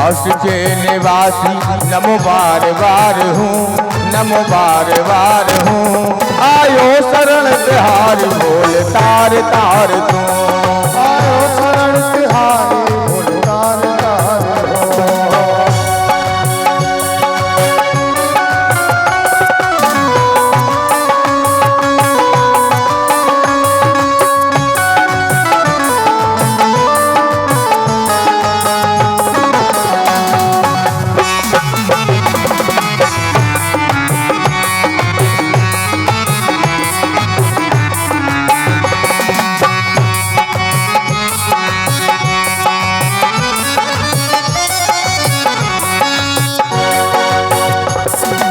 कैलाश के निवासी नमो बार बार हूँ, नमो बार बार हूँ। आयो शरण तिहारी बोल तार तार तू, आयो शरण तिहारी बोल तार तार तू।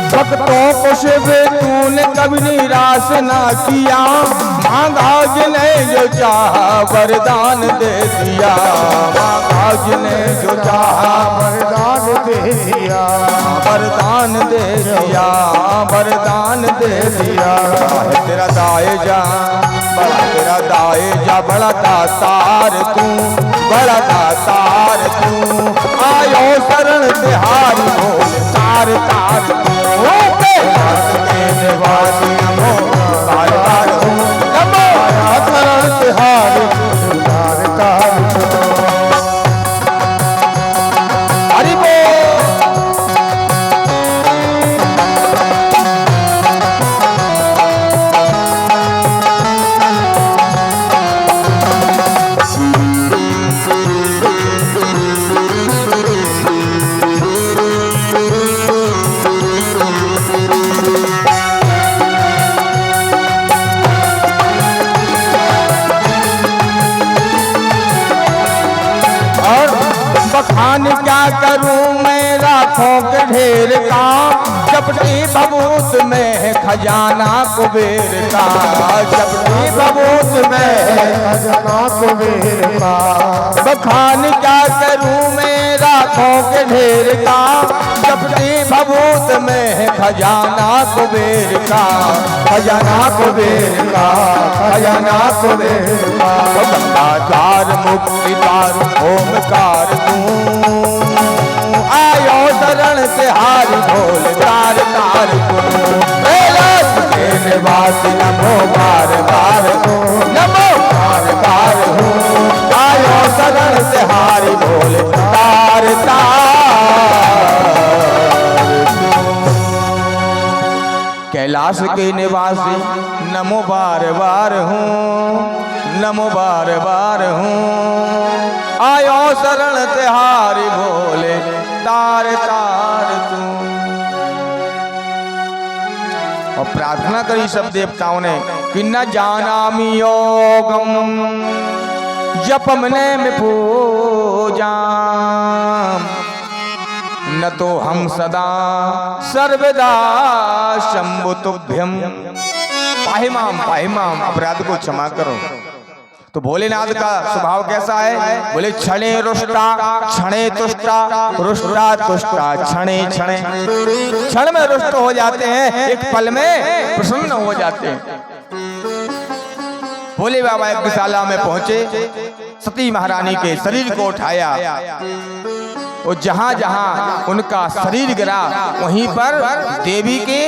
भक्तों को शिव तूने कभी निराश ना किया, मांगा जिन्हें जो चाहा वरदान दे दिया, मांगा जिन्हें जो चाहा वरदान दे दिया, वरदान दे दिया, वरदान दे दिया। तेरा दाएजा बड़ा, तेरा दाएजा बड़ा दातार तू, बड़ा दातार तू। आयो शरण तिहारी बोल तार तार तू, निवासी नमो बार बार हूँ, नमो शरण तिहारी बोल तार तार तू। हरि बोल। बखान क्या करूं मैं लाखों के ढेर का, जपटी भभूत में है खजाना कुबेर का, जपटी भभूत में है खजाना कुबेर का। बखान क्या करूं मैं लाखों के ढेर का, जपटी भभूत में है खजाना कुबेर का, खजाना कुबेर का, खजाना कुबेर का। गंगाचार मुक्तिदार ओमकार तू, आयो शरण तिहारी बोल तार तार तू। कैलाश के निवासी नमो बार बार हूँ, नमो बार बार हूँ। आयो शरण तिहारी बोल तार तार तू। कैलाश के निवासी नमो बार बार हूँ, नमो बार बार हूँ। आयो शरण तिहारी भोले तार तार तू। और प्रार्थना करी सब देवताओं ने कि न जानामि योगम जपमने में पूजा, न तो हम सदा सर्वदा शंभु तुभ्यम। पाहिमाम अपराध को क्षमा करो। तो भोलेनाथ का स्वभाव कैसा है? बोले क्षणे रुष्टा क्षणे तुष्टा, रुष्टा तुष्टा क्षणे क्षणे। क्षण में रुष्ट हो जाते हैं, एक पल में प्रसन्न हो जाते हैं। भोले बाबा यज्ञशाला में पहुंचे, सती महारानी के शरीर को उठाया और जहां जहां उनका शरीर गिरा वहीं पर देवी के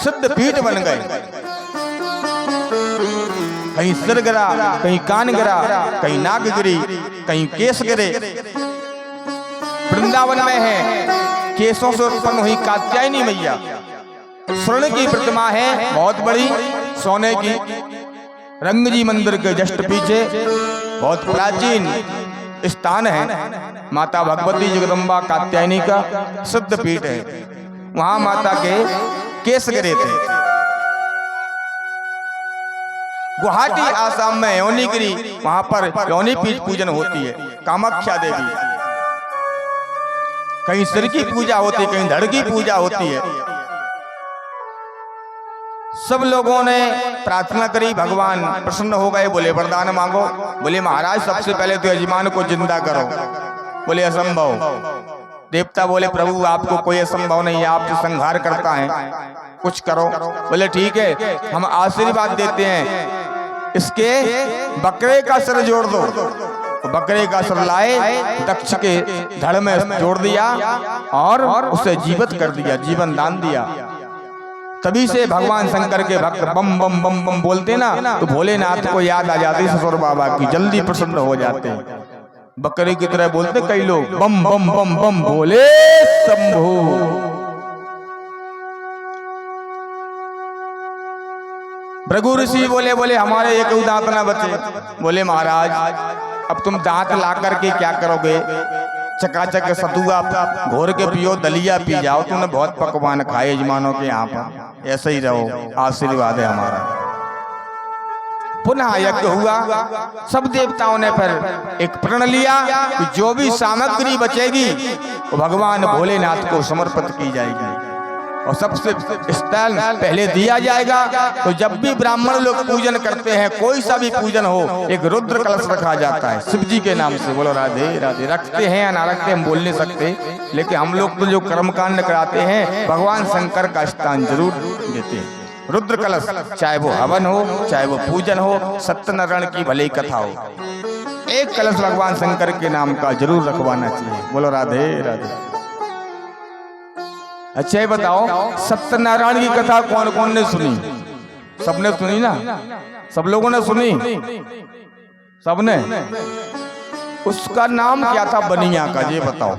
सिद्ध पीठ बन गए। कहीं सिर गिरा, कहीं कान गिरा, कहीं नाक गिरी, कहीं केस गिरे। वृंदावन में है, केसों से उत्पन्न हुई कात्यायनी मैया। स्वर्ण की प्रतिमा है बहुत बड़ी, सोने की। रंगजी मंदिर के जस्ट पीछे बहुत प्राचीन स्थान है, माता भगवती जगदम्बा कात्यायनी का सिद्ध पीठ है। वहां माता के केस गिरे थे। गुवाहाटी आसाम में योनिगिरी, वहां पर योनि पीठ पूजन होती है। कामाख्या देवी, कहीं सिर की पूजा होती है, कहीं धड़ की पूजा होती है। सब लोगों ने प्रार्थना करी, भगवान प्रसन्न हो गए। बोले वरदान मांगो। बोले महाराज सबसे पहले तो यजमान को जिंदा करो। बोले असंभव। देवता बोले प्रभु आपको कोई असंभव नहीं है, आप जो संहार करता है, कुछ करो। बोले ठीक है, हम आशीर्वाद देते हैं, इसके बकरे का सिर जोड़ दो बकरे का सिर लाए, दक्ष के धड़ में जोड़ दिया और उसे जीवित कर दिया, जीवन दान दिया। तभी से भगवान शंकर के भक्त बम बम बम बम बोलते ना तो भोलेनाथ को याद आ जाती ससुर बाबा की, जल्दी प्रसन्न हो जाते। बकरे की तरह बोलते कई लोग, बम बम बम बम भोले शंभू। भृगु ऋषि बोले हमारे एक दांत ना बचे। बोले महाराज अब तुम दांत ला करके क्या करोगे? चकाचक सतुआ घोर के पियो, दलिया पी जाओ, तुमने बहुत पकवान खाए यजमानों के यहाँ पर, ऐसे ही रहो, आशीर्वाद है हमारा। पुनः यज्ञ हुआ, सब देवताओं ने फिर एक प्रण लिया कि जो भी सामग्री बचेगी वो भगवान भोलेनाथ को समर्पित की जाएगी और सबसे स्थान पहले दिया जाएगा। तो जब भी ब्राह्मण लोग पूजन करते हैं, कोई सा भी पूजन हो, एक रुद्र कलश रखा जाता है शिव जी के नाम से। बोलो राधे राधे। रखते हैं या ना रखते हम बोल नहीं सकते, लेकिन हम लोग तो जो कर्मकांड कराते हैं भगवान शंकर का स्थान जरूर देते हैं। रुद्र कलश, चाहे वो हवन हो, चाहे वो पूजन हो, सत्यनारायण की भले कथा हो, एक कलश भगवान शंकर के नाम का जरूर रखवाना चाहिए। बोलो राधे राधे। अच्छा ये बताओ, सत्यनारायण की कथा कौन कौन ने सुनी? सबने सुनी ना? सब लोगों ने सुनी? सबने? उसका नाम क्या था बनिया का, ये बताओ।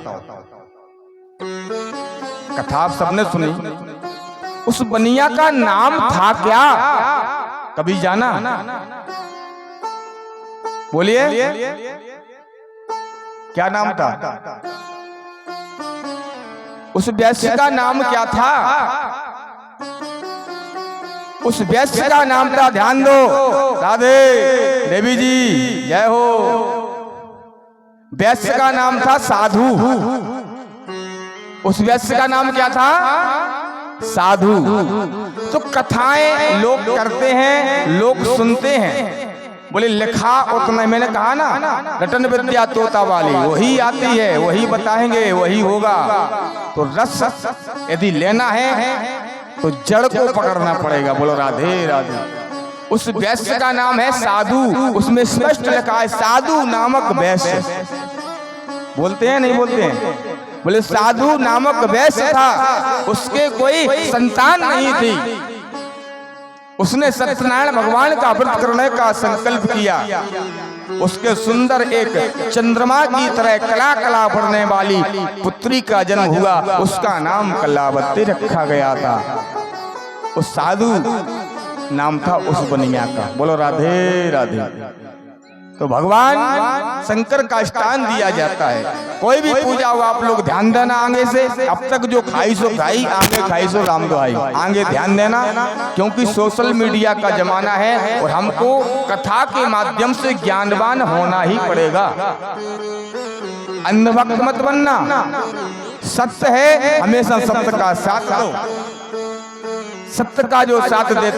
कथा आप सबने सुनी, उस बनिया का नाम था क्या? कभी जाना? बोलिए क्या नाम था? उस वैश्य का नाम क्या था? उस वैश्य का नाम था, ध्यान दो, राधे देवी जी जय हो। वैश्य का नाम था साधु। उस वैश्य का नाम क्या था? साधु। तो कथाएं लोग करते हैं, लोग सुनते हैं। बोले लिखा उतना, मैंने कहा ना रटन विद्या तोता वाली, वही आती है, वही बताएंगे, वही होगा। तो रस यदि लेना है तो जड़ को पकड़ना पड़ेगा। बोलो राधे राधे। उस वैश्य का नाम है साधु, उसमें स्पष्ट लिखा है साधु नामक वैश्य। बोलते हैं नहीं बोलते हैं? बोले साधु नामक वैश्य था, उसके कोई संतान नहीं थी। उसने सत्यनारायण भगवान का व्रत करने का संकल्प किया। उसके सुंदर एक चंद्रमा की तरह कला कला बढ़ने वाली पुत्री का जन्म हुआ, उसका नाम कलावती रखा गया था। उस साधु नाम था उस बनिया का। बोलो राधे राधे। तो भगवान शंकर का स्थान दिया जाता है। कोई भी पूजा हो आप लोग ध्यान देना आगे से। अब तक जो खाई सो खाई, आगे खाई सो राम दुहाई, आगे ध्यान देना, क्योंकि सोशल मीडिया का जमाना है और हमको कथा के माध्यम से ज्ञानवान होना ही पड़ेगा। अंधभक्त मत बनना। सत्य है, हमेशा सत्य का साथ दो। सत्य का जो साथ देता